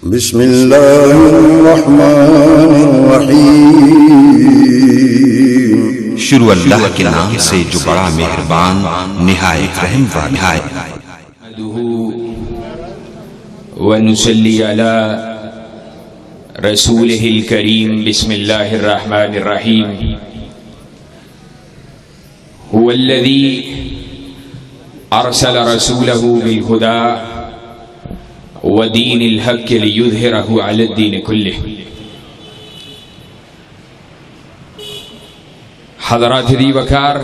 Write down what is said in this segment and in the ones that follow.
بسم اللہ الرحمن الرحیم، شروع اللہ کے نام سے جو بڑا مہربان نہایت رحم والا ہے۔ ونصلی علی رسولہ الکریم، بسم اللہ الرحمن الرحیم۔ هو الذی ارسل رسولہ بالہدی ودین الحق لیظہرہ علی الدین کلہ۔ حضرات دی وقار،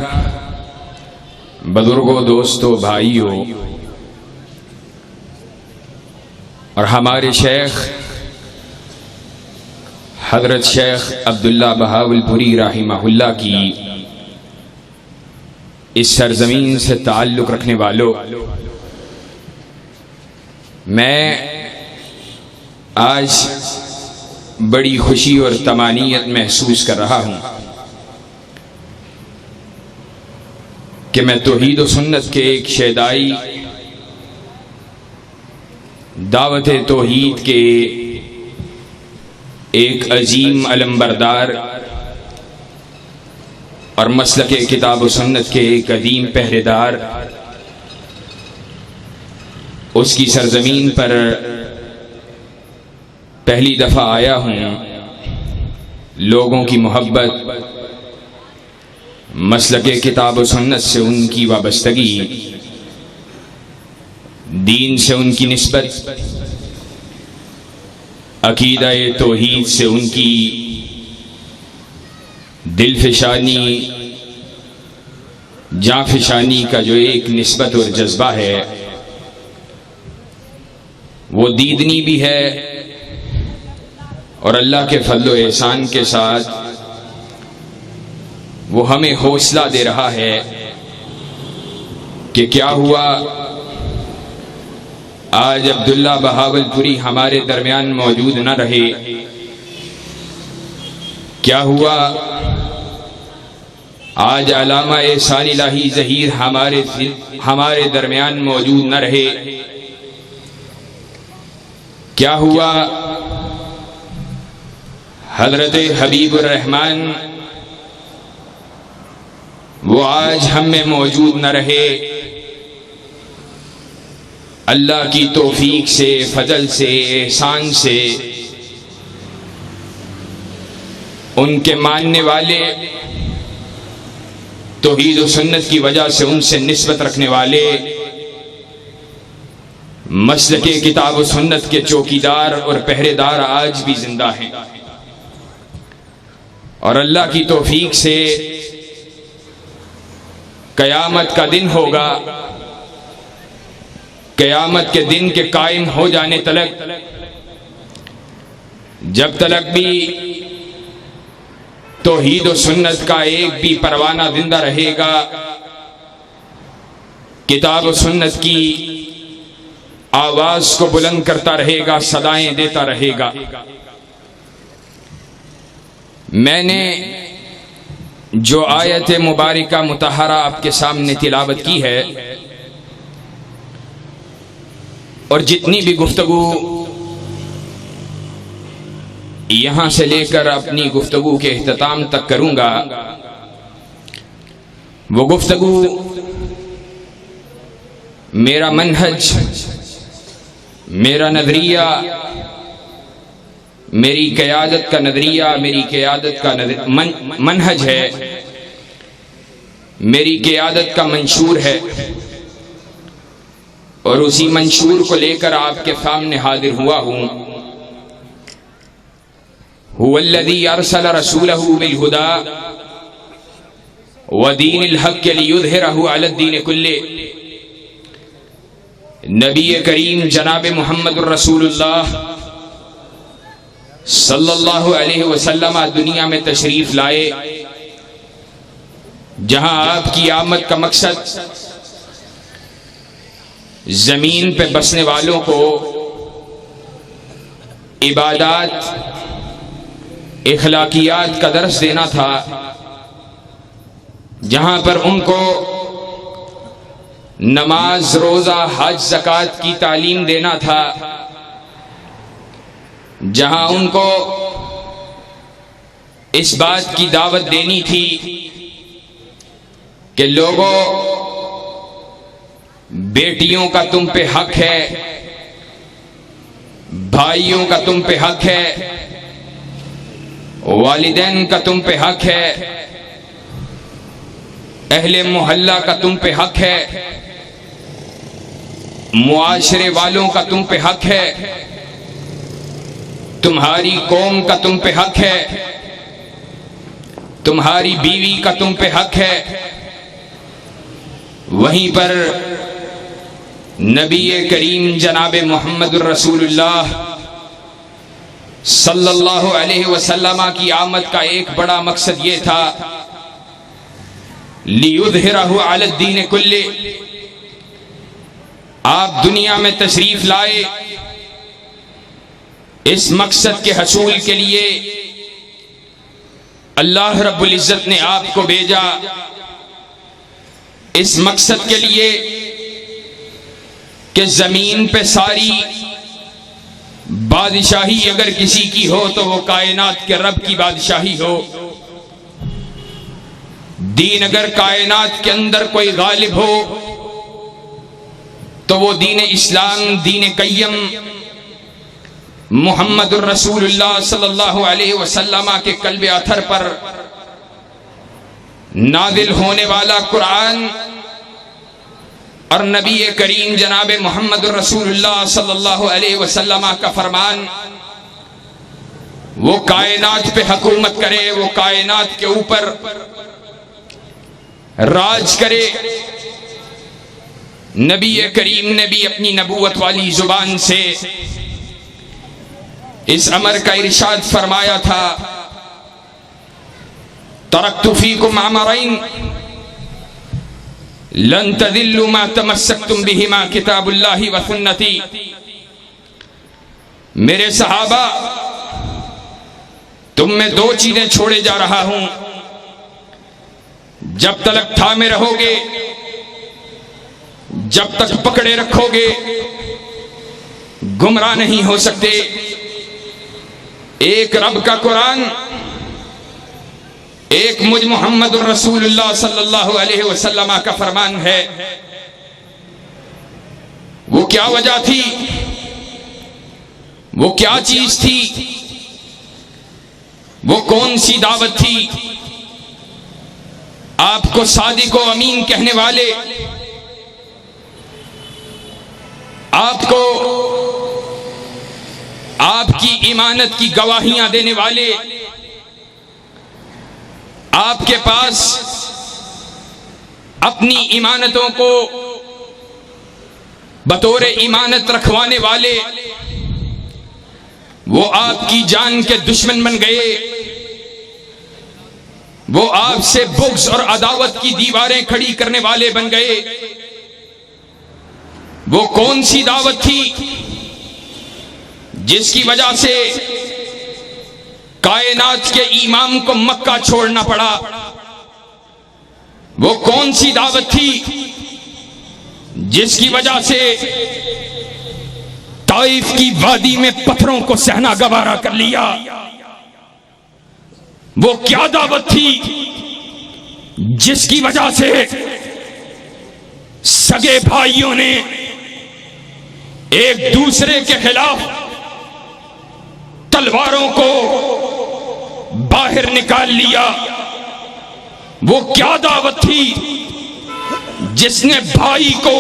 بزرگوں، دوستوں، بھائیوں، اور ہمارے شیخ حضرت شیخ عبداللہ بہاولپوری رحمہ اللہ کی اس سرزمین سے تعلق رکھنے والوں، میں آج بڑی خوشی اور طمانینت محسوس کر رہا ہوں کہ میں توحید و سنت کے ایک شیدائی، دعوت توحید کے ایک عظیم علمبردار اور مسلک کتاب و سنت کے ایک قدیم پہرے دار، اس کی سرزمین پر پہلی دفعہ آیا ہوں۔ لوگوں کی محبت، مسلک کتاب و سنت سے ان کی وابستگی، دین سے ان کی نسبت، عقیدہ توحید سے ان کی دل فشانی، جاں فشانی کا جو ایک نسبت اور جذبہ ہے، وہ دیدنی بھی ہے، اور اللہ کے فضل و احسان کے ساتھ وہ ہمیں حوصلہ دے رہا ہے کہ کیا ہوا آج عبداللہ بہاولپوری ہمارے درمیان موجود نہ رہے، کیا ہوا آج علامہ احسان الہی ظہیر ہمارے درمیان موجود نہ رہے، کیا ہوا حضرت حبیب الرحمن وہ آج ہم میں موجود نہ رہے۔ اللہ کی توفیق سے، فضل سے، احسان سے ان کے ماننے والے، توحید و سنت کی وجہ سے ان سے نسبت رکھنے والے، مسلک کتاب و سنت کے چوکیدار اور پہرے دار آج بھی زندہ ہیں، اور اللہ کی توفیق سے قیامت کا دن ہوگا، قیامت کے دن کے قائم ہو جانے تلک، جب تلک بھی توحید و سنت کا ایک بھی پروانہ زندہ رہے گا، کتاب و سنت کی آواز کو بلند کرتا رہے گا، صدائیں دیتا رہے گا۔ میں نے جو آیت مبارکہ مطہرہ آپ کے سامنے تلاوت کی ہے، اور جتنی بھی گفتگو یہاں سے لے کر اپنی گفتگو کے اختتام تک کروں گا، وہ گفتگو میرا منہج، میرا نظریہ، میری قیادت کا نظریہ، میری قیادت کا منہج ہے، میری قیادت کا منشور ہے، اور اسی منشور کو لے کر آپ کے سامنے حاضر ہوا ہوں۔ هو الذی ارسل رسولہ بالہدی ودین الحق لیظہرہ علی الدین کلہ۔ نبی کریم جناب محمد الرسول اللہ صلی اللہ علیہ وسلم دنیا میں تشریف لائے، جہاں آپ کی آمد کا مقصد زمین پہ بسنے والوں کو عبادات، اخلاقیات کا درس دینا تھا، جہاں پر ان کو نماز، روزہ، حج، زکوٰۃ کی تعلیم دینا تھا، جہاں ان کو اس بات کی دعوت دینی تھی کہ لوگوں، بیٹیوں کا تم پہ حق ہے، بھائیوں کا تم پہ حق ہے، والدین کا تم پہ حق ہے، اہل محلہ کا تم پہ حق ہے، معاشرے والوں کا تم پہ حق ہے، تمہاری قوم کا تم پہ حق ہے، تمہاری بیوی کا تم پہ حق ہے۔ وہیں پر نبی کریم جناب محمد الرسول اللہ صلی اللہ علیہ وسلم کی آمد کا ایک بڑا مقصد یہ تھا، لِيُظْهِرَهُ عَلَى الدِّينِ كُلِّهِ، آپ دنیا میں تشریف لائے اس مقصد کے حصول کے لیے اللہ رب العزت نے آپ کو بھیجا، اس مقصد کے لیے کہ زمین پہ ساری بادشاہی اگر کسی کی ہو تو وہ کائنات کے رب کی بادشاہی ہو، دین اگر کائنات کے اندر کوئی غالب ہو تو وہ دین اسلام، دین قیم، محمد الرسول اللہ صلی اللہ علیہ وسلم کے قلب اطہر پر نازل ہونے والا قرآن اور نبی کریم جناب محمد الرسول اللہ صلی اللہ علیہ وسلم کا فرمان، وہ کائنات پہ حکومت کرے، وہ کائنات کے اوپر راج کرے۔ نبی کریم نے بھی اپنی نبوت والی زبان سے اس امر کا ارشاد فرمایا تھا، ترکت فیکم امرین لن تضلوا ما تمسکتم بہما کتاب اللہ و سنتی۔ میرے صحابہ، تم میں دو چیزیں چھوڑے جا رہا ہوں، جب تک تھامے رہو گے، جب تک پکڑے رکھو گے، گمراہ نہیں ہو سکتے۔ ایک رب کا قرآن، ایک مجھ محمد الرسول اللہ صلی اللہ علیہ وسلم کا فرمان ہے۔ وہ کیا وجہ تھی، وہ کیا چیز تھی، وہ کون سی دعوت تھی؟ آپ کو صادق و امین کہنے والے، آپ کو آپ کی ایمانت کی گواہیاں دینے والے، آپ کے پاس اپنی ایمانتوں کو بطور ایمانت رکھوانے والے، وہ آپ کی جان کے دشمن بن گئے، وہ آپ سے بغض اور عداوت کی دیواریں کھڑی کرنے والے بن گئے۔ وہ کون سی دعوت تھی جس کی وجہ سے کائنات کے امام کو مکہ چھوڑنا پڑا؟ وہ کون سی دعوت تھی جس کی وجہ سے طائف کی وادی میں پتھروں کو سہنا گوارا کر لیا؟ وہ کیا دعوت تھی جس کی وجہ سے سگے بھائیوں نے ایک دوسرے کے خلاف تلواروں کو باہر نکال لیا؟ وہ کیا دعوت تھی جس نے بھائی کو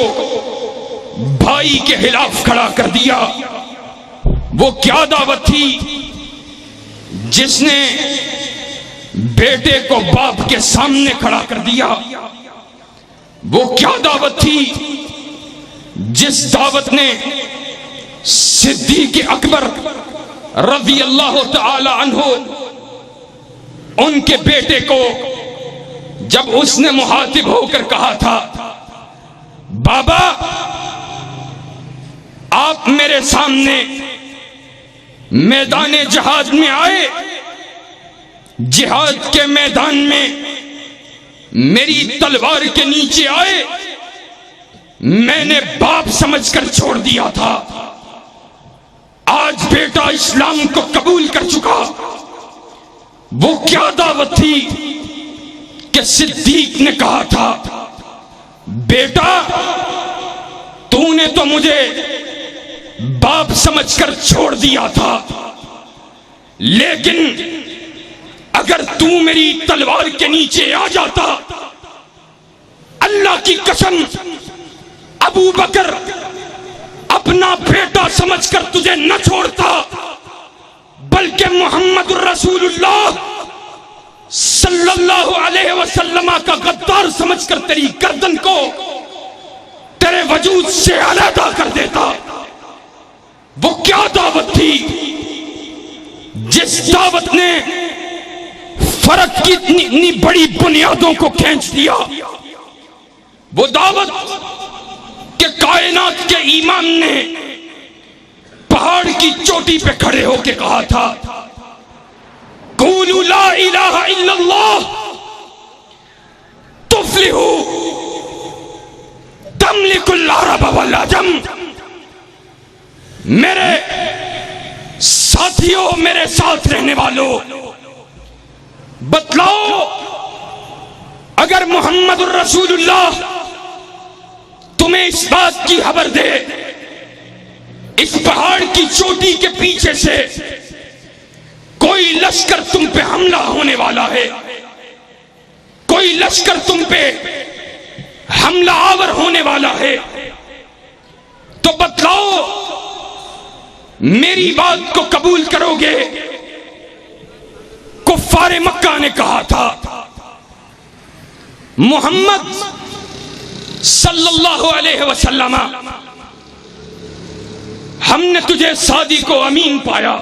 بھائی کے خلاف کھڑا کر دیا؟ وہ کیا دعوت تھی جس نے بیٹے کو باپ کے سامنے کھڑا کر دیا؟ وہ کیا دعوت تھی جس دعوت نے صدیق اکبر رضی اللہ تعالی عنہ ان کے بیٹے کو جب اس نے مخاطب ہو کر کہا تھا، بابا آپ میرے سامنے میدان جہاد میں آئے، جہاد کے میدان میں میری تلوار کے نیچے آئے، میں نے باپ سمجھ کر چھوڑ دیا تھا، آج بیٹا اسلام کو قبول کر چکا، وہ کیا دعوت تھی کہ صدیق نے کہا تھا بیٹا تو نے تو مجھے باپ سمجھ کر چھوڑ دیا تھا، لیکن اگر تو میری تلوار کے نیچے آ جاتا، اللہ کی قسم ابو بکر اپنا بیٹا سمجھ کر تجھے نہ چھوڑتا، بلکہ محمد الرسول اللہ صلی اللہ علیہ وسلم کا غدار سمجھ کر تیری گردن کو تیرے وجود سے علیحدہ کر دیتا۔ وہ کیا دعوت تھی جس دعوت نے فرق کی اتنی بڑی بنیادوں کو کھینچ دیا؟ وہ دعوت کہ کائنات کے امام نے پہاڑ کی چوٹی پہ کھڑے ہو کے کہا تھا قولوا لا الہ الا اللہ تفلحوا تملک العرب والعجم۔ میرے ساتھیوں، میرے ساتھ رہنے والوں، بتلاؤ اگر محمد الرسول اللہ تمہیں اس بات کی خبر دے اس پہاڑ کی چوٹی کے پیچھے سے کوئی لشکر تم پہ حملہ ہونے والا ہے، کوئی لشکر تم پہ حملہ آور ہونے والا ہے، تو بتلاؤ میری بات کو قبول کرو گے؟ کفار مکہ نے کہا تھا محمد صلی اللہ علیہ وسلم ہم نے تجھے صادق و امین پایا،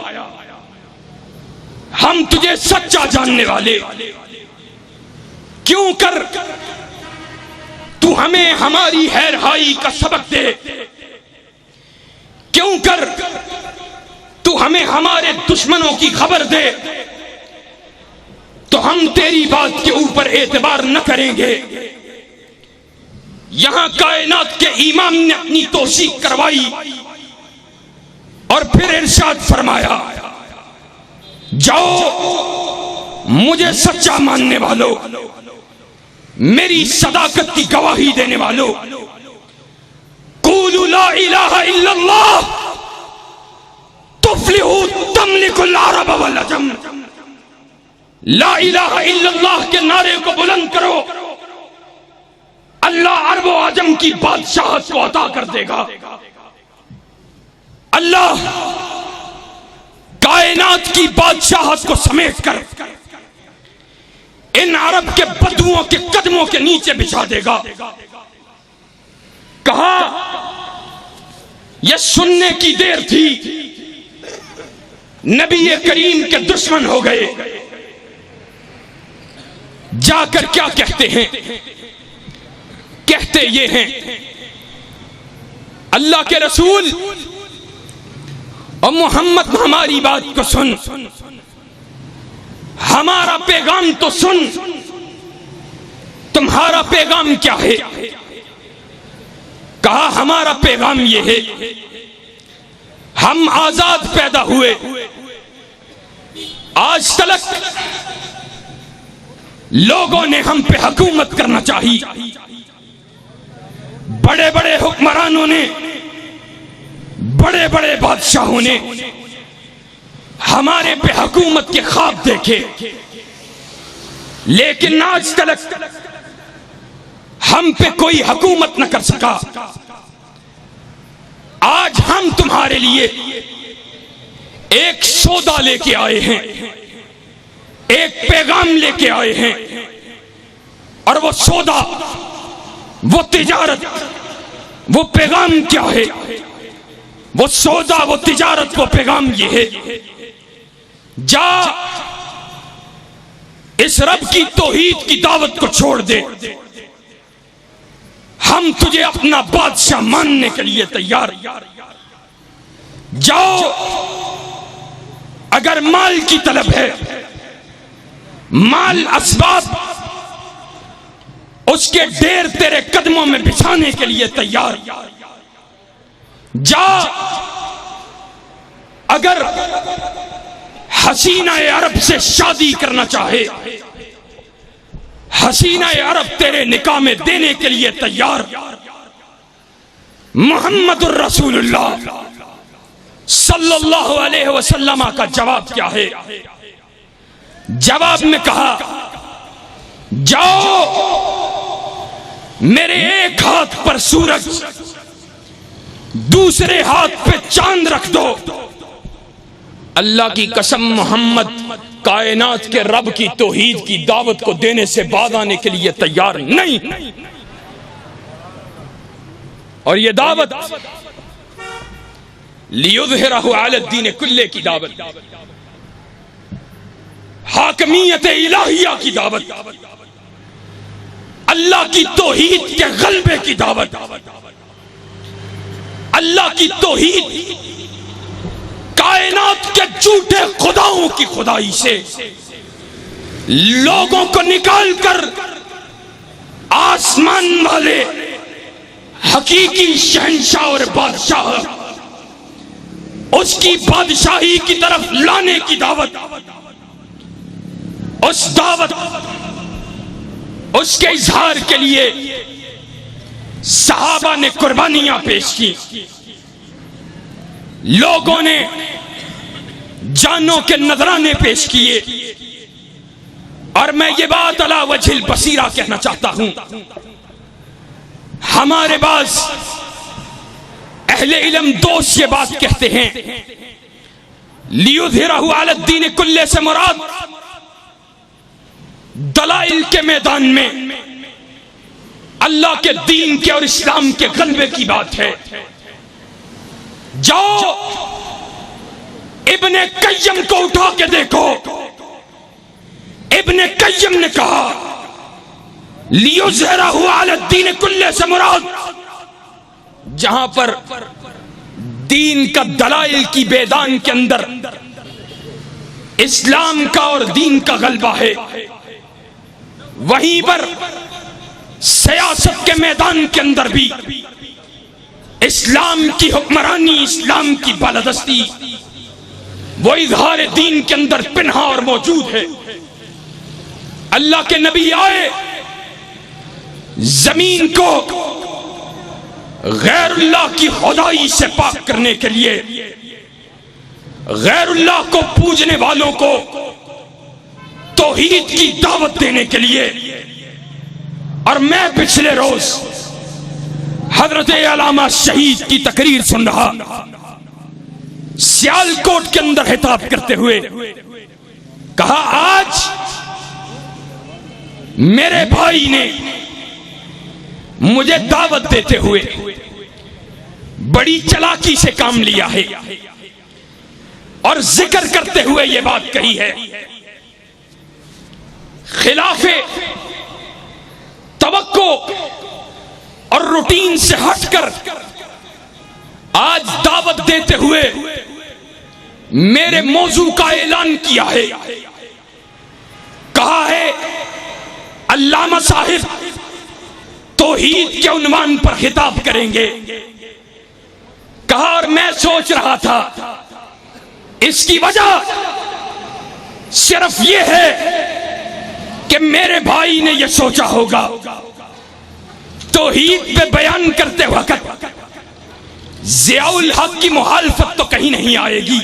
ہم تجھے سچا جاننے والے، کیوں کر تو ہمیں ہماری ہیرہائی کا سبق دے، کیوں کر تو ہمیں ہمارے دشمنوں کی خبر دے، تو ہم تیری بات کے اوپر اعتبار نہ کریں گے۔ یہاں کائنات کے امام نے اپنی توثیق کروائی اور پھر ارشاد فرمایا جاؤ مجھے سچا ماننے والوں، میری صداقت کی گواہی دینے والوں، قولوا لا الہ الا اللہ تفلحوا تملک العرب والعجم۔ لا الہ الا اللہ کے نعرے کو بلند کرو، اللہ عرب و عجم کی بادشاہت کو عطا کر دے گا۔ اللہ کائنات کی بادشاہت کو سمیٹ کر ان عرب کے بدوؤں کے قدموں کے نیچے بچھا دے گا۔ کہا یہ سننے کی دیر تھی، نبی کریم کے دشمن ہو گئے، جا کر کیا کہتے ہیں؟ کہتے یہ ہیں اللہ کے رسول اور محمد ہماری بات کو سن، ہمارا پیغام تو سن، تمہارا پیغام کیا ہے؟ کہا ہمارا پیغام یہ ہے ہم آزاد پیدا ہوئے، آج تلک لوگوں نے ہم پہ حکومت کرنا چاہی، بڑے بڑے حکمرانوں نے، بڑے بڑے بادشاہوں نے ہمارے پہ حکومت کے خواب دیکھے، لیکن آج تلک ہم پہ کوئی حکومت نہ کر سکا۔ آج ہم تمہارے لیے ایک سودا لے کے آئے ہیں، ایک پیغام لے کے آئے ہیں، اور وہ سودا، وہ تجارت، وہ پیغام کیا ہے؟ وہ سودا، وہ تجارت، وہ پیغام یہ ہے جا اس رب کی توحید کی دعوت کو چھوڑ دے، ہم تجھے اپنا بادشاہ ماننے کے لیے تیار۔ جاؤ اگر مال کی طلب ہے، مال اسباب اس کے ڈھیر تیرے قدموں میں بچھانے کے لیے تیار۔ جا اگر حسینہ عرب سے شادی کرنا چاہے، حسینہ عرب تیرے نکاح میں دینے کے لیے تیار، محمد الرسول اللہ صلی اللہ علیہ وسلم کا جواب کیا ہے؟ جواب میں کہا جاؤ میرے ایک ہاتھ پر سورج دوسرے ہاتھ پہ چاند رکھ دو، اللہ کی قسم محمد کائنات کے رب کی توحید کی دعوت کو دینے سے بعد آنے کے لیے تیار نہیں، اور یہ دعوت لیظہرہ علی الدین کلہ کی دعوت، حاکمیت الہیہ کی دعوت، اللہ کی توحید کے غلبے کی دعوت، اللہ کی توحید کائنات کے جھوٹے خداؤں کی خدائی سے لوگوں کو نکال کر آسمان والے حقیقی شہنشاہ اور بادشاہ اس کی بادشاہی کی طرف لانے کی دعوت، اس دعوت اس کے اظہار کے لیے صحابہ نے قربانیاں پیش کی، لوگوں نے جانوں کے نذرانے پیش کیے، اور میں یہ بات علی وجہ البصیرہ کہنا چاہتا ہوں، ہمارے بعض اہل علم دوست یہ بات کہتے ہیں لیظہرہ علی الدین کلہ سے مراد دلائل کے میدان میں اللہ کے دین کے اور اسلام کے غلبے کی بات ہے۔ جاؤ ابن قیم کو اٹھا کے دیکھو، ابن قیم نے کہا لیظہرہ علی الدین کلہ سے مراد جہاں پر دین کا دلائل کی میدان کے اندر اسلام کا اور دین کا غلبہ ہے، وہیں پر سیاست کے میدان کے اندر بھی اسلام کی حکمرانی، اسلام کی بالادستی وہ اظہار دین کے اندر پنہا اور موجود ہے۔ اللہ کے نبی آئے زمین کو غیر اللہ کی خدائی سے پاک کرنے کے لیے، غیر اللہ کو پوجنے والوں کو توحید کی دعوت دینے کے لیے۔ اور میں پچھلے روز حضرت علامہ شہید کی تقریر سن رہا، سیالکوٹ کے اندر خطاب کرتے ہوئے کہا آج میرے بھائی نے مجھے دعوت دیتے ہوئے بڑی چلاکی سے کام لیا ہے، اور ذکر کرتے ہوئے یہ بات کہی ہے خلاف توقع اور روٹین سے ہٹ کر آج دعوت دیتے ہوئے میرے موضوع کا اعلان کیا ہے، کہا ہے علامہ صاحب توحید کے عنوان پر خطاب کریں گے۔ کہا اور میں سوچ رہا تھا اس کی وجہ صرف یہ ہے کہ میرے بھائی نے یہ سوچا ہوگا توحید پہ بیان کرتے وقت ضیاء الحق کی مخالفت تو کہیں نہیں آئے گی۔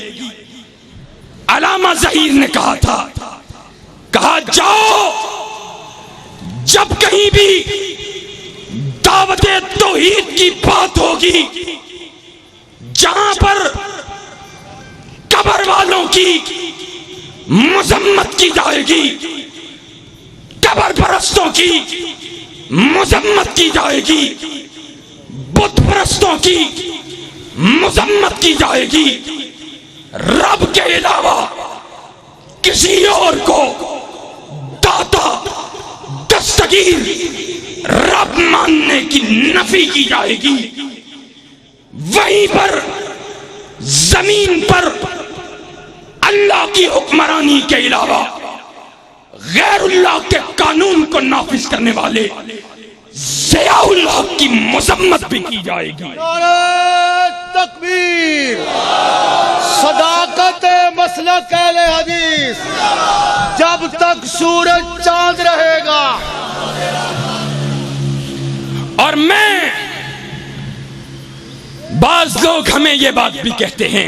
علامہ ظہیر نے کہا تھا، کہا جاؤ جب کہیں بھی دعوت توحید کی بات ہوگی جہاں پر قبر والوں کی مذمت کی جائے گی، قبر پرستوں کی مذمت کی جائے گی، بت پرستوں کی مذمت کی جائے گی، رب کے علاوہ کسی اور کو داتا دستگیر رب ماننے کی نفی کی جائے گی، وہیں پر زمین پر اللہ کی حکمرانی کے علاوہ غیر اللہ کے قانون کو نافذ کرنے والے ضیاء الحق کی مذمت بھی کی جائے گی۔ نعرہ تکبیر، صداقت مسلک اہل حدیث جب تک سورج چاند رہے گا. اور میں بعض لوگ ہمیں یہ بات بھی کہتے ہیں،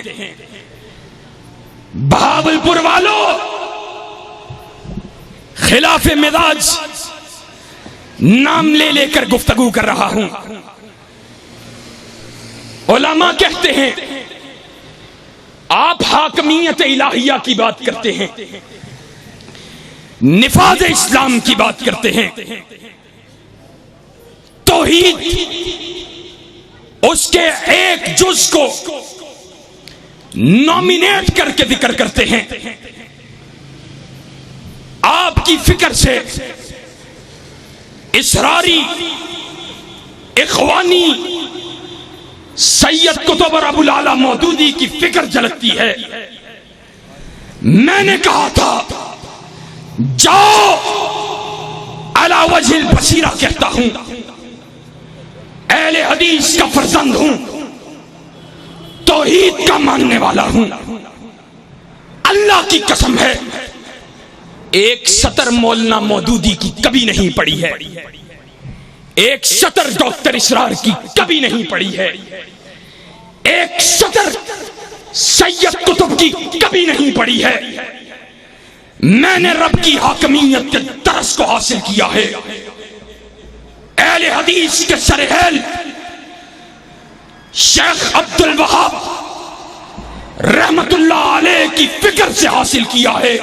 بہاولپور والوں خلاف مزاج نام لے لے کر گفتگو کر رہا ہوں. علماء کہتے ہیں آپ حاکمیت الہیہ کی بات کرتے ہیں، نفاذ اسلام کی بات کرتے ہیں، توحید اس کے ایک جز کو نومینیٹ کر کے ذکر کرتے ہیں. آپ کی فکر سے اسراری اخوانی سید قطب اور ابو العلا مودودی کی فکر جھلکتی ہے. میں نے کہا تھا جاؤ علی وجہ البصیرہ کہتا ہوں، اہل حدیث کا فرزند ہوں، توحید کا ماننے والا ہوں. اللہ کی قسم ہے ایک سطر مولانا مودودی کی کبھی نہیں پڑی ہے، ایک سطر ڈاکٹر اسرار کی کبھی نہیں پڑی ہے، ایک سطر سید قطب کی کبھی نہیں پڑی ہے. میں نے رب کی حاکمیت کے درس کو حاصل کیا ہے، اہل حدیث کے سرحیل شیخ عبد الوہاب رحمت اللہ علیہ کی فکر سے حاصل کیا ہے،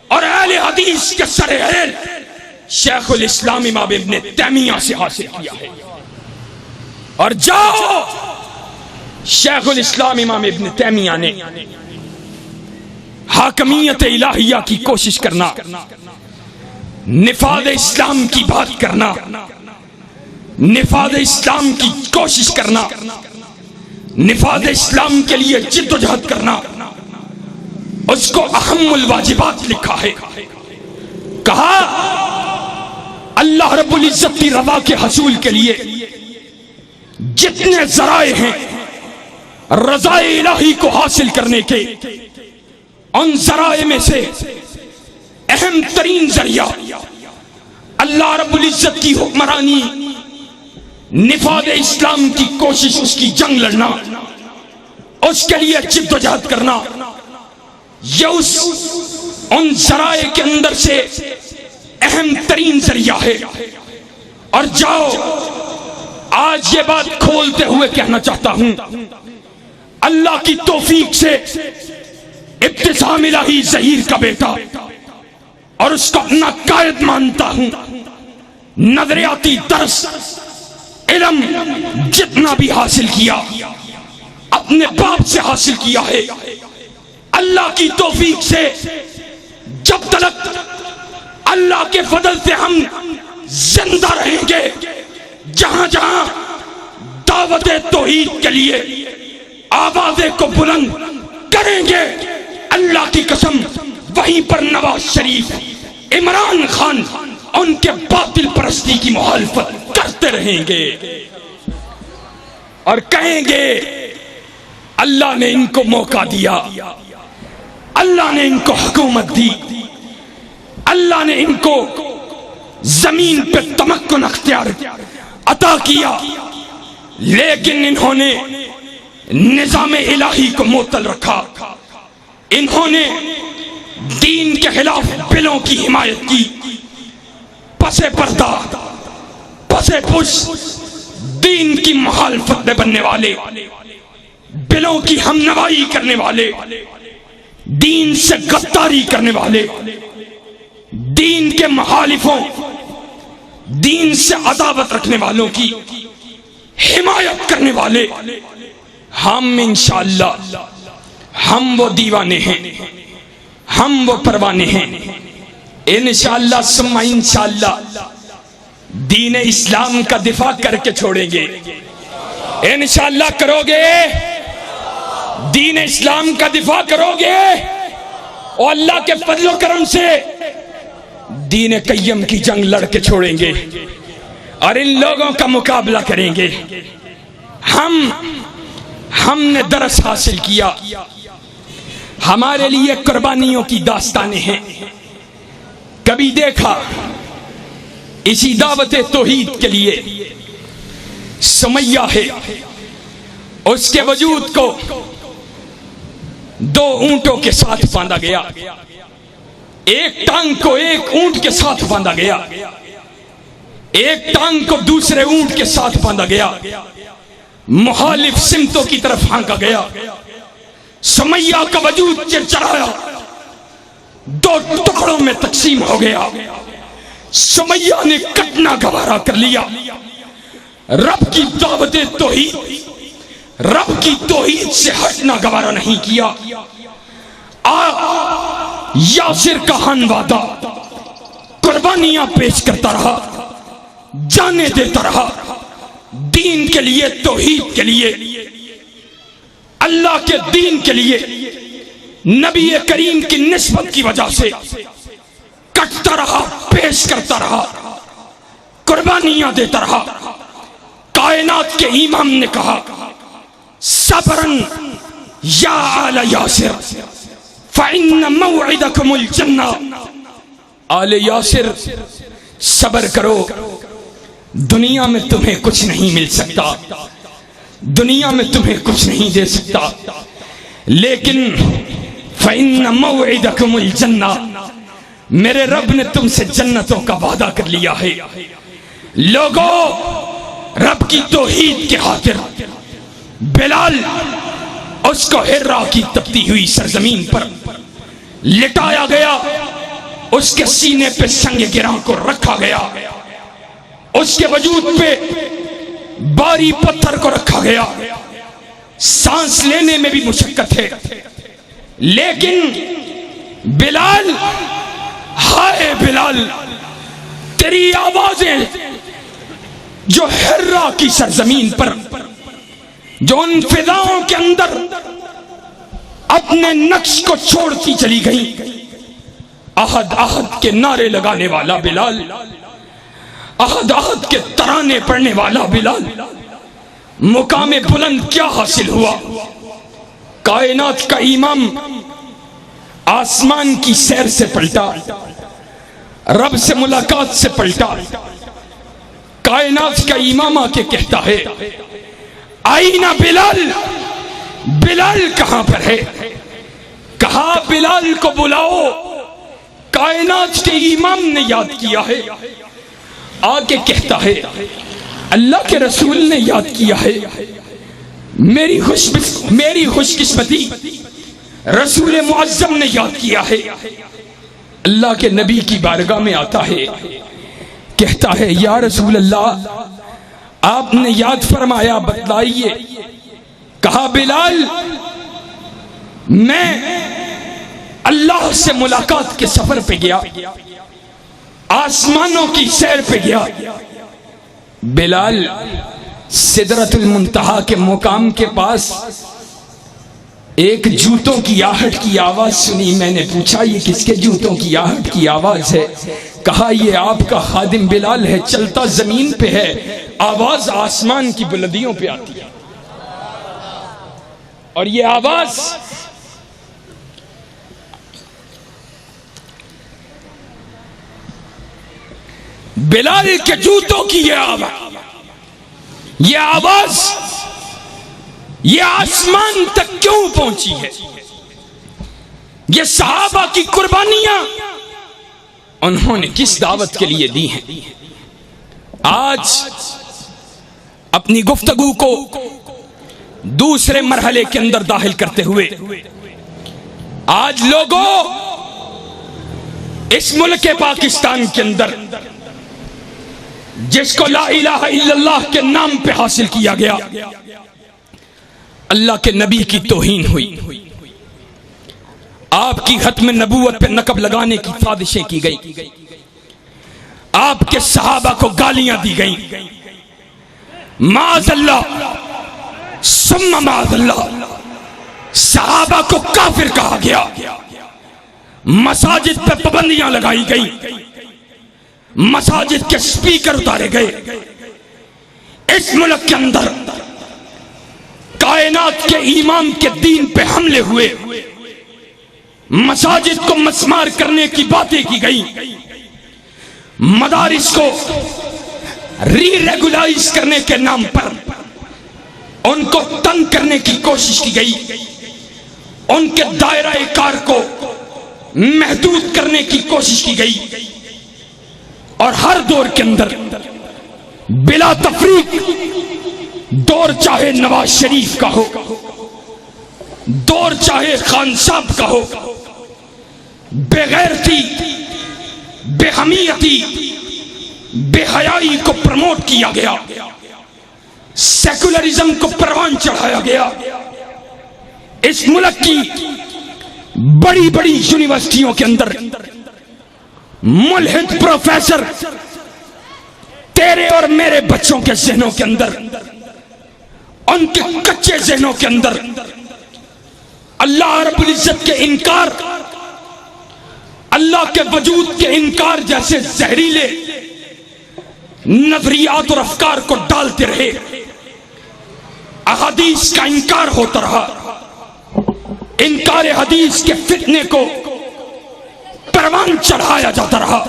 اور اہل حدیث کے سرحیل شیخ الاسلام امام ابن تیمیہ سے حاصل کیا ہے. اور جاؤ شیخ الاسلام امام ابن تیمیہ نے حاکمیت الہیہ کی کوشش کرنا، نفاذ اسلام کی بات کرنا، نفاذ اسلام کی کوشش کرنا، نفاذ اسلام کے لیے جد و جہد کرنا، اس کو اہم الواجبات لکھا ہے. کہا اللہ رب العزت کی رضا کے حصول کے لیے جتنے ذرائع ہیں رضا الہی کو حاصل کرنے کے، ان ذرائع میں سے اہم ترین ذریعہ اللہ رب العزت کی حکمرانی، نفاذ اسلام کی کوشش، اس کی جنگ لڑنا، اس کے لیے جد و جہد کرنا، یہ ان ذرائع کے اندر سے اہم ترین ذریعہ ہے. اور جاؤ آج یہ بات کھولتے ہوئے کہنا چاہتا ہوں، اللہ کی توفیق سے ابتسام الہی ظہیر کا بیٹا، اور اس کو اپنا قائد مانتا ہوں. نظریاتی درس علم جتنا بھی حاصل کیا اپنے باپ سے حاصل کیا ہے. اللہ کی توفیق سے جب تک اللہ کے فضل سے ہم زندہ رہیں گے، جہاں جہاں دعوت توحید کے لیے آوازیں کو بلند کریں گے، اللہ کی قسم وہیں پر نواز شریف، عمران خان ان کے باطل پرستی کی مخالفت کرتے رہیں گے اور کہیں گے اللہ نے ان کو موقع دیا، اللہ نے ان کو حکومت دی، اللہ نے ان کو زمین پہ تمکن اختیار عطا کیا، لیکن انہوں نے نظام الہی کو معطل رکھا، انہوں نے دین کے خلاف بلوں کی حمایت کی، پس پردہ پس پش دین کی مخالفت میں بننے والے، بلوں کی ہم نوائی کرنے والے، دین سے غداری کرنے والے، دین کے مخالفوں، دین سے عداوت رکھنے والوں کی حمایت کرنے والے، ہم انشاءاللہ ہم وہ دیوانے ہیں، ہم وہ پروانے ہیں، انشاءاللہ ثم انشاءاللہ دین اسلام کا دفاع کر کے چھوڑیں گے. انشاءاللہ کرو گے، دین اسلام کا دفاع کرو گے، اور اللہ کے فضل و کرم سے دین قیم کی جنگ لڑ کے چھوڑیں گے اور ان لوگوں کا مقابلہ کریں گے. ہم نے درس حاصل کیا، ہمارے لیے قربانیوں کی داستانیں ہیں. کبھی دیکھا اسی دعوت توحید کے لیے سمیہ ہے، اس کے وجود کو 2 اونٹوں کے ساتھ باندھا گیا، ایک ٹانگ کو ایک اونٹ کے ساتھ باندھا گیا، ایک ٹانگ کو دوسرے اونٹ کے ساتھ باندھا گیا، مخالف سمتوں کی طرف ہانکا گیا. سمیہ کا وجود چرچرایا، 2 ٹکڑوں میں تقسیم ہو گیا. سمیہ نے کٹنا گوارا کر لیا. رب کی دعوت توحید، رب کی توحید سے ہٹنا گوارا نہیں کیا. یاسر کا ہنوادہ قربانیاں پیش کرتا رہا، جانے دیتا رہا دین کے لیے، توحید کے لیے، اللہ کے دین کے لیے. نبی کریم کی نسبت کی وجہ سے کٹتا رہا، پیش کرتا رہا، قربانیاں دیتا رہا. کائنات کے امام نے کہا صبرن یا آل یاسر فإن موعدکم الجنہ. آل یاسر صبر کرو، دنیا میں تمہیں کچھ نہیں مل سکتا، دنیا میں تمہیں کچھ نہیں دے سکتا، لیکن فإن موعدکم الجنہ، میرے رب نے تم سے جنتوں کا وعدہ کر لیا ہے. لوگوں، رب کی توحید کے خاطر بلال اس کو حرا کی تپتی ہوئی سرزمین پر لٹایا گیا، اس کے سینے پہ سنگ گراں کو رکھا گیا، اس کے وجود پہ باری پتھر کو رکھا گیا. سانس لینے میں بھی مشقت ہے، لیکن بلال، ہائے بلال، تیری آوازیں جو حرا کی سرزمین پر، جو ان فضاؤں کے اندر اپنے نقش کو چھوڑتی چلی گئیں. احد احد کے نعرے لگانے والا بلال، احد احد کے ترانے پڑھنے والا بلال، مقام بلند کیا حاصل ہوا؟ کائنات کا امام آسمان کی سیر سے پلٹا، رب سے ملاقات سے پلٹا. کائنات کا امام آ کے کہتا ہے آئینہ بلال، بلال کہاں پر ہے؟ کہا بلال کو بلاؤ. کائنات کے امام نے یاد کیا ہے، آگے کہتا ہے اللہ کے رسول نے یاد کیا ہے. میری خوش قسمتی، رسول معظم نے یاد کیا ہے. اللہ کے نبی کی بارگاہ میں آتا ہے، کہتا ہے یا رسول اللہ، آپ نے یاد فرمایا، بتلائیے. کہا بلال، میں اللہ سے ملاقات کے سفر پہ گیا، آسمانوں کی سیر پہ گیا. بلال، سدرۃ المنتہا کے مقام کے پاس ایک جوتوں کی آہٹ کی آواز سنی. میں نے پوچھا یہ کس کے جوتوں کی آہٹ کی آواز ہے؟ کہا یہ آپ کا خادم بلال ہے، چلتا زمین پہ ہے، آواز آسمان کی بلندیوں پہ آتی ہے. اور یہ آواز بلال کے جوتوں کی، یہ آواز یہ آسمان تک کیوں پہنچی ہے؟ یہ صحابہ کی قربانیاں انہوں نے کس دعوت کے لیے دی ہیں؟ آج اپنی گفتگو کو دوسرے مرحلے کے اندر داخل کرتے ہوئے، آج لوگوں اس ملک پاکستان کے اندر جس کو لا الہ الا اللہ کے نام پہ حاصل کیا گیا، اللہ کے نبی کی توہین ہوئی، آپ کی ختم نبوت پہ نقب لگانے کی سازشیں کی گئی، آپ کے صحابہ کو گالیاں دی گئیں، معاذ اللہ ثم معاذ اللہ، صحابہ کو کافر کہا گیا، مساجد پہ پابندیاں لگائی گئی، مساجد کے سپیکر اتارے گئے. اس ملک کے اندر کائنات کے امام کے دین پہ حملے ہوئے، مساجد کو مسمار کرنے کی باتیں کی گئی، مدارس کو ری ریگولائز کرنے کے نام پر ان کو تنگ کرنے کی کوشش کی گئی، ان کے دائرہ کار کو محدود کرنے کی کوشش کی گئی، اور ہر دور کے اندر بلا تفریق، دور چاہے نواز شریف کا ہو، دور چاہے خان صاحب کا ہو، بے غیرتی، بے حمیتی، بے حیائی کو پروموٹ کیا گیا، سیکولرزم کو پروان چڑھایا گیا۔ اس ملک کی بڑی بڑی یونیورسٹیوں کے اندر ملحد پروفیسر تیرے اور میرے بچوں کے ذہنوں کے اندر، ان کے کچے ذہنوں کے اندر اللہ رب العزت کے انکار، اللہ کے وجود کے انکار جیسے زہریلے نظریات اور افکار کو ڈالتے رہے، احادیث کا انکار ہوتا رہا، انکار حدیث کے فتنے کو پروان چڑھایا جاتا رہا،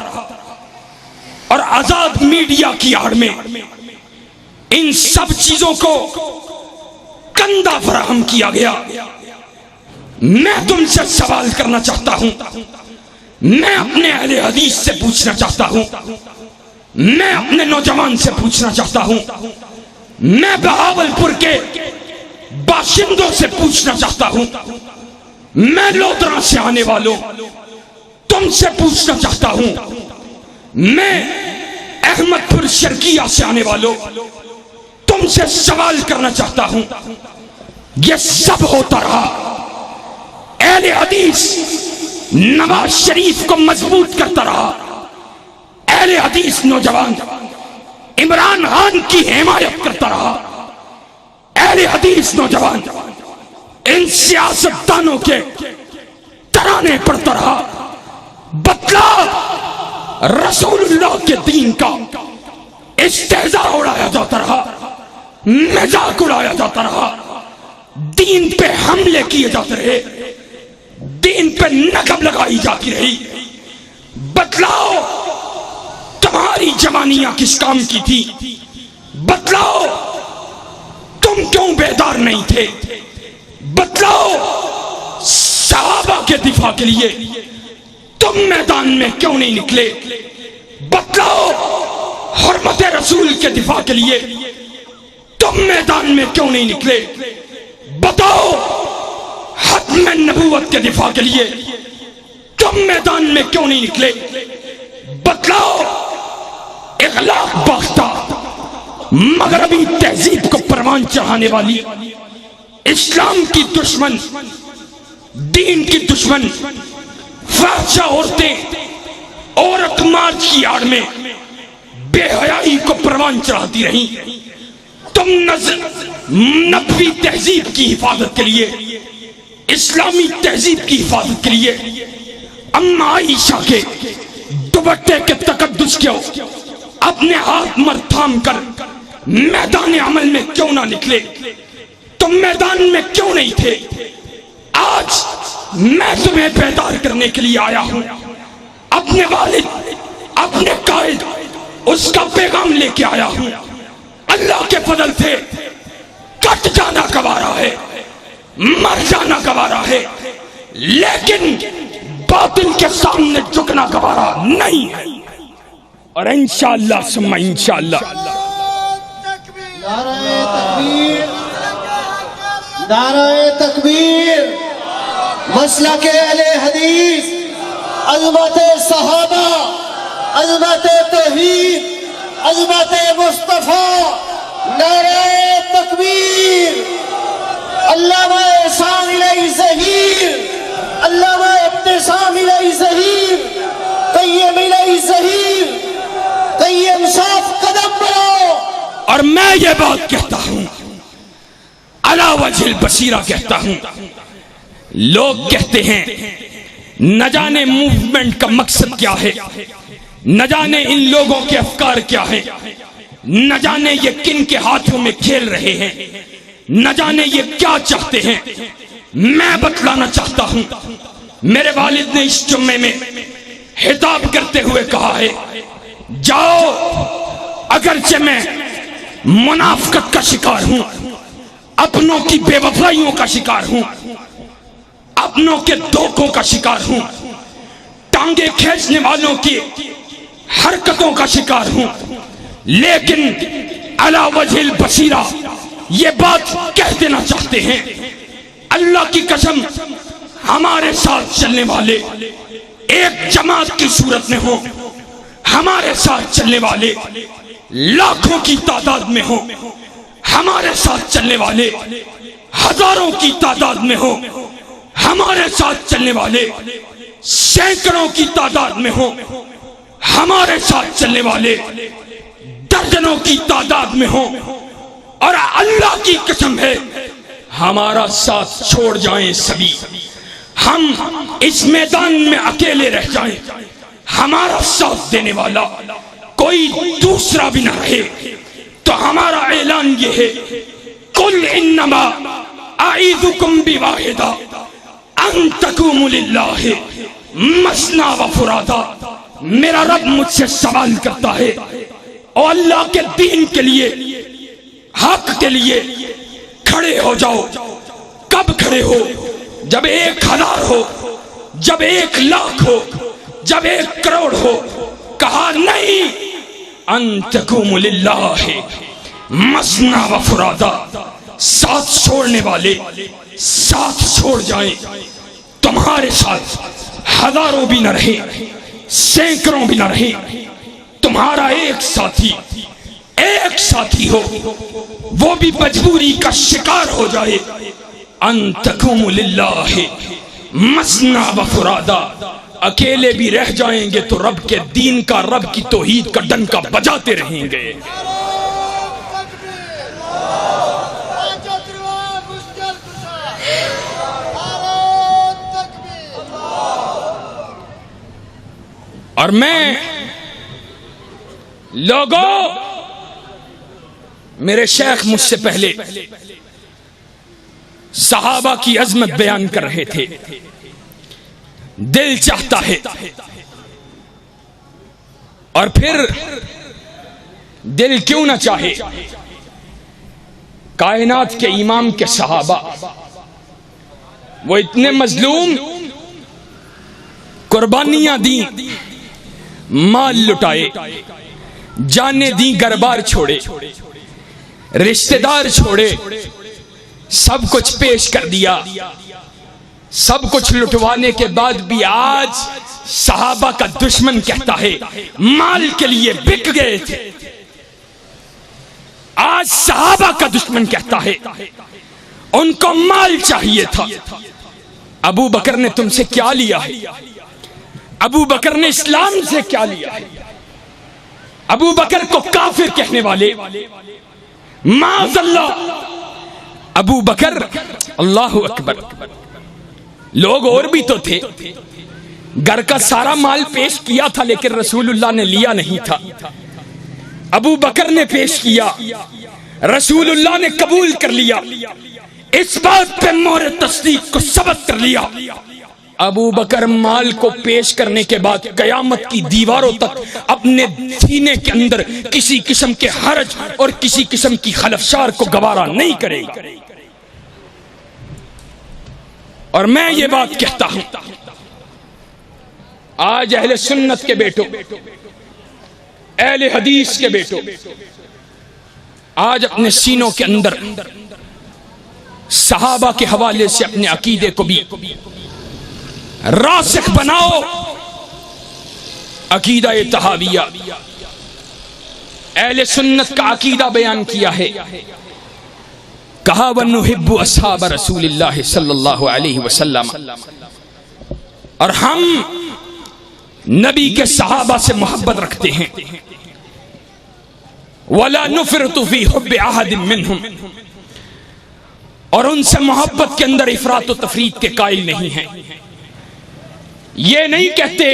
اور آزاد میڈیا کی آڑ میں ان سب چیزوں کو کندھا فراہم کیا گیا۔ میں تم سے سوال کرنا چاہتا ہوں، میں اپنے اہل حدیث سے پوچھنا چاہتا ہوں، میں اپنے نوجوان سے پوچھنا چاہتا ہوں، میں بہاولپور کے باشندوں سے پوچھنا چاہتا ہوں، میں لودھرا سے آنے والوں تم سے پوچھنا چاہتا ہوں، میں احمد پور شرقیہ سے آنے والوں تم سے سوال کرنا چاہتا ہوں، یہ سب ہوتا رہا، اہل حدیث نواز شریف کو مضبوط کرتا رہا، اہل حدیث نوجوان عمران خان کی حمایت کرتا رہا، اہل حدیث نوجوان ان سیاستدانوں کے ترانے پڑھتا رہا، بتلا رسول اللہ کے دین کا استہزاء اڑایا جاتا رہا، مذاق اڑایا جاتا رہا، دین پہ حملے کیے جاتے رہے، دین پہ نقب لگائی جاتی رہی۔ بتلاؤ تمہاری جوانیاں کس کام کی تھی؟ بتلاؤ تم کیوں بیدار نہیں تھے؟ بتلاؤ صحابہ کے دفاع کے لیے تم میدان میں کیوں نہیں نکلے؟ بتلاؤ حرمت رسول کے دفاع کے لیے تم میدان میں کیوں نہیں نکلے؟ بتاؤ ختم نبوت کے دفاع کے لیے تم میدان میں کیوں نہیں نکلے؟ بتلاؤ اخلاق باختہ مغربی تہذیب کو پروان چڑھانے والی اسلام کی دشمن، دین کی دشمن فحشہ عورتیں عورت مارچ کی آڑ میں بے حیائی کو پروان چڑھاتی رہیں۔ تم نبوی تہذیب کی حفاظت کے لیے، اسلامی تہذیب کی حفاظت کے لیے اماں عائشہ کے دوپٹے کے تقدس کو اپنے ہاتھ مر تھام کر میدان عمل میں کیوں نہ نکلے؟ تم میدان میں کیوں نہیں تھے؟ آج میں تمہیں بیدار کرنے کے لیے آیا ہوں، اپنے والد، اپنے قائد، اس کا پیغام لے کے آیا ہوں۔ اللہ کے فضل سے کٹ جانا گوارا ہے، مر جانا گوارا ہے، لیکن باطل کے سامنے جھکنا گوارا نہیں ہے، اور انشاءاللہ ثم انشاءاللہ نعرہ تکبیر، نعرہ تکبیر، مسلک اہل حدیث، عظمت صحابہ، عظمت توحید، عظمت مصطفیٰ، نعرہ تکبیر، علامہ احسان الہی ظہیر، علامہ ابتسام الہی ظہیر، قیم الہی ظہیر، قیم صاف قدم بڑھاؤ۔ اور میں یہ بات کہتا ہوں، علی وجہ البصیرہ کہتا ہوں، لوگ کہتے ہیں نہ جانے موومنٹ کا مقصد کیا ہے، نہ جانے ان لوگوں کے افکار کیا ہیں، نہ جانے یہ کن کے ہاتھوں میں کھیل رہے ہیں، نہ جانے یہ کیا چاہتے ہیں۔ میں بتلانا چاہتا ہوں میرے والد نے اس جمعے میں خطاب کرتے ہوئے کہا ہے، جاؤ، اگرچہ میں منافقت کا شکار ہوں، اپنوں کی بے وفائیوں کا شکار ہوں، اپنوں کے دھوکوں کا شکار ہوں، ٹانگیں کھینچنے والوں کی حرکتوں کا شکار ہوں، لیکن علی وجہ البصیرہ یہ بات کہہ دینا چاہتے ہیں، اللہ کی قسم ہمارے ساتھ چلنے والے ایک جماعت کی صورت میں ہوں، ہمارے ساتھ چلنے والے لاکھوں کی تعداد میں ہوں، ہمارے ساتھ چلنے والے ہزاروں کی تعداد میں ہوں، ہمارے ساتھ چلنے والے سینکڑوں کی تعداد میں ہوں، ہمارے ساتھ چلنے والے درجنوں کی تعداد میں ہوں، اور اللہ کی قسم ہے ہمارا ساتھ چھوڑ جائیں سبھی، ہم اس میدان میں اکیلے رہ جائیں، ہمارا ساتھ دینے والا کوئی دوسرا بھی نہ رہے، تو ہمارا اعلان یہ ہے، قل انما اعیذکم بواحدہ ان تقوموا للہ مثنی و فرادا۔ میرا رب مجھ سے سوال کرتا ہے، اور اللہ کے دین کے لیے، حق کے لیے کھڑے ہو جاؤ۔ کب کھڑے ہو؟ جب 1000 ہو، جب 1,00,000 ہو، جب 1 کروڑ ہو۔ کہا نہیں، ان تقوموا للہ مثنی و فرادا، ساتھ چھوڑنے والے ساتھ چھوڑ جائیں، تمہارے ساتھ ہزاروں بھی نہ رہے، سینکڑوں بھی نہ رہے، تمہارا ایک ساتھی ہو، وہ بھی مجبوری کا شکار ہو جائے۔ ان تقوموا للہ مثنی و فرادا، اکیلے بھی رہ جائیں گے تو رب کے دین کا، رب کی توحید کا ڈنکا بجاتے رہیں گے۔ اور میں لوگوں، میرے شیخ مجھ سے پہلے صحابہ کی عظمت بیان کر رہے تھے، دل چاہتا ہے، اور پھر دل کیوں نہ چاہے، کائنات کے امام کے صحابہ وہ اتنے مظلوم، قربانیاں دیں، مال لٹائے، جانیں دیں، گھر بار چھوڑے، رشتہ دار چھوڑے، سب کچھ پیش کر دیا، سب کچھ لٹوانے کے بعد بھی آج صحابہ کا دشمن کہتا ہے مال کے لیے بک گئے تھے۔ آج صحابہ کا دشمن کہتا ہے ان کو مال چاہیے تھا۔ ابو بکر نے تم سے کیا لیا ہے؟ ابو بکر نے اسلام سے کیا لیا ہے؟ ابو بکر کو کافر کہنے والے، معاذ اللہ، ابو بکر، اللہ اکبر، لوگ اور بھی تو تھے، گھر کا سارا مال پیش کیا تھا لیکن رسول اللہ نے لیا نہیں تھا۔ ابو بکر نے پیش کیا، رسول اللہ نے قبول کر لیا، اس بات پہ مہر تصدیق کو ثبت کر لیا۔ ابو بکر مال کو پیش کرنے کے بعد قیامت کی دیواروں تک اپنے سینے کے اندر کسی قسم کے حرج اور کسی قسم کی خلفشار کو گوارا نہیں کرے گا۔ اور میں یہ بات کہتا ہوں، آج اہل سنت کے بیٹوں، اہل حدیث کے بیٹوں، آج اپنے سینوں کے اندر صحابہ کے حوالے سے اپنے عقیدے کو بھی راسخ بناؤ۔ عقیدہ طحاویہ، اہل سنت کا عقیدہ بیان کیا ہے، کہا وَنُحِبُّ أَصْحَابَ رسول اللہ صلی اللہ علیہ وسلم، اور ہم نبی کے صحابہ سے محبت رکھتے ہیں، وَلَا نُفْرِطُ فِي حُبِّ أَحَدٍ مِّنْهُمْ، اور ان سے محبت کے اندر افراط و تفریط کے قائل نہیں ہیں۔ یہ نہیں کہتے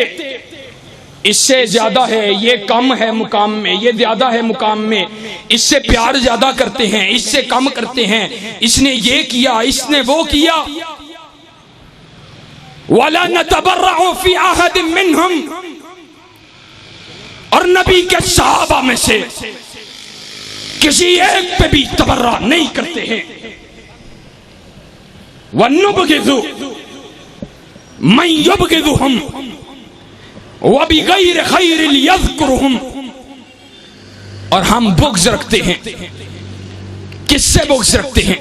اس سے زیادہ ہے، یہ کم ہے مقام میں، یہ زیادہ ہے مقام میں، اس سے پیار زیادہ کرتے ہیں، اس سے کم کرتے ہیں، اس نے یہ کیا، اس نے وہ کیا۔ وَلَا نَتَبَرَّعُ فِي أَحَدٍ مِّنْهُمْ، اور نبی کے صحابہ میں سے کسی ایک پہ بھی تبرع نہیں کرتے ہیں. وَنُبْغِضُ مَن يُبْغِضُهُمْ وَبِغَيْرِ خَيْرٍ يَذْكُرُهُمْ، اور ہم بغض رکھتے ہیں. کس سے بغض رکھتے ہیں؟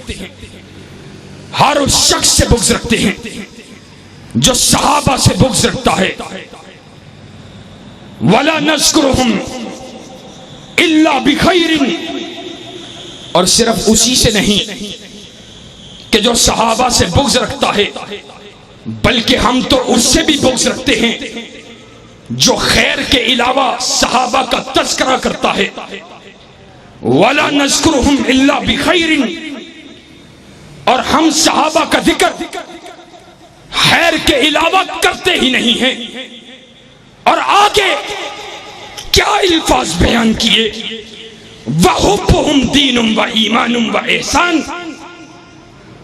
ہر اس شخص سے بغض رکھتے ہیں جو صحابہ سے بغض رکھتا ہے. وَلَا نَذْكُرُهُمْ إِلَّا بِخَيْرٍ، اور صرف اسی سے نہیں کہ جو صحابہ سے بغض رکھتا ہے، بلکہ ہم تو اس سے بھی بغض رکھتے ہیں جو خیر کے علاوہ صحابہ کا تذکرہ کرتا ہے. وَلَا نَذْكُرُهُمْ إِلَّا بِخَيْرٍ، اور ہم صحابہ کا ذکر خیر کے علاوہ کرتے ہی نہیں ہیں. اور آگے کیا الفاظ بیان کیے؟ وَحُبُّهُمْ دِینٌ وَإِیمَانٌ وَإِحْسَانٌ،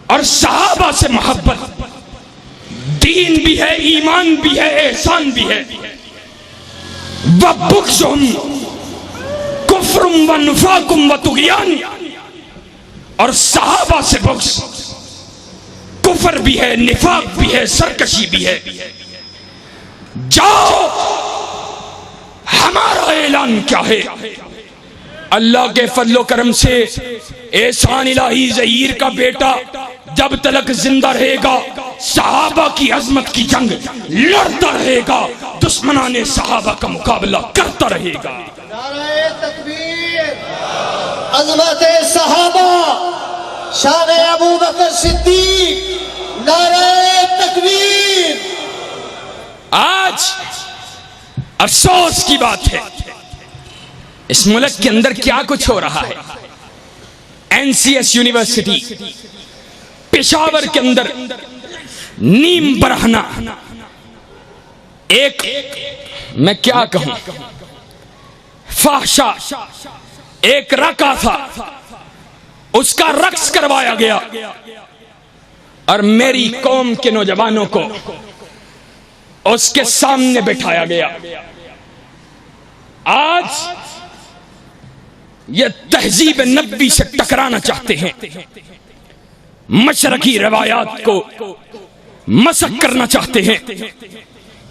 اور صحابہ سے محبت دین بھی ہے، ایمان بھی ہے، احسان بھی ہے. وَبُغْضُهُمْ کفر وَنِفَاقٌ وَطُغْیان، اور صحابہ سے بغض کفر بھی ہے، نفاق بھی ہے، سرکشی بھی ہے. جاؤ، ہمارا اعلان کیا ہے؟ اللہ کے فضل و کرم سے احسان الہی ظہیر کا بیٹا جب تلک زندہ رہے گا صحابہ کی عظمت کی جنگ لڑتا رہے گا، دشمنان صحابہ کا مقابلہ کرتا رہے گا. نعرہ تکبیر، عظمت صحابہ، شان ابو بکر صدیق، نعرہ تکبیر. آج افسوس کی بات ہے اس ملک کے اندر کیا کچھ ہو رہا ہے. NCS یونیورسٹی پشاور کے اندر نیم برہنہ ایک میں کیا کہوں فحشہ ایک رقص تھا، اس کا رقص کروایا گیا اور میری قوم کے نوجوانوں کو اس کے سامنے بٹھایا گیا. آج یہ تہذیب نبوی سے ٹکرانا چاہتے ہیں، مشرقی روایات کو مسخ کرنا چاہتے ہیں،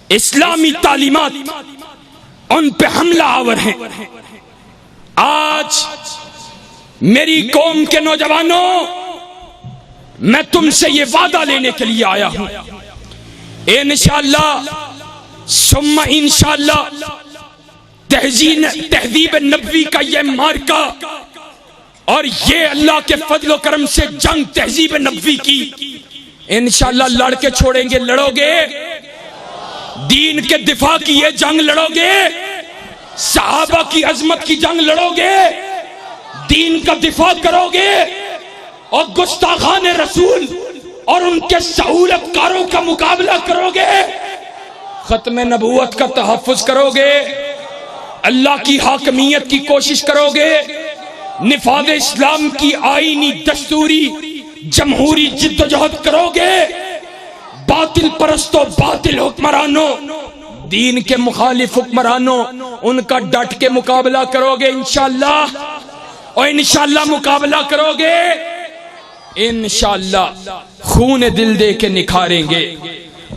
اسلامی تعلیمات ان پہ حملہ آور ہیں. آج میری قوم کے نوجوانوں، میں تم سے یہ وعدہ لینے کے لیے آیا ہوں، انشاءاللہ ثم انشاءاللہ تہذیب نبوی کا یہ مارکہ اور یہ اللہ کے فضل و کرم سے جنگ تہذیب نبوی کی انشاءاللہ لڑ کے چھوڑیں گے. لڑو گے دین کے دفاع کی یہ جنگ، لڑو گے صحابہ کی عظمت کی جنگ، لڑو گے دین کا دفاع کرو گے اور گستاخان رسول اور ان کے سہولت کاروں کا مقابلہ کرو گے، ختم نبوت کا تحفظ کرو گے، اللہ کی حاکمیت کی کوشش کرو گے، نفاذ اسلام کی آئینی دستوری جمہوری جدوجہد کرو گے، باطل پرستوں باطل حکمرانوں دین کے مخالف حکمرانوں ان کا ڈٹ کے مقابلہ کرو گے انشاءاللہ، اور انشاءاللہ مقابلہ کرو گے انشاءاللہ خون دل دے کے نکھاریں گے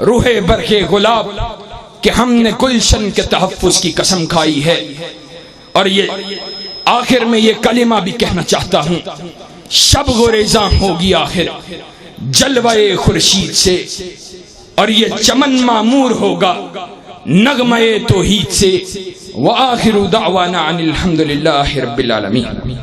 روح برق گلاب کہ ہم نے گلشن کے تحفظ کی قسم کھائی ہے. اور یہ آخر میں یہ کلمہ بھی کہنا چاہتا ہوں، شب گریزاں ہوگی آخر جلوہ خورشید سے، اور یہ چمن معمور ہوگا نغمہ توحید سے. وآخر دعوانا ان الحمدللہ رب العالمین.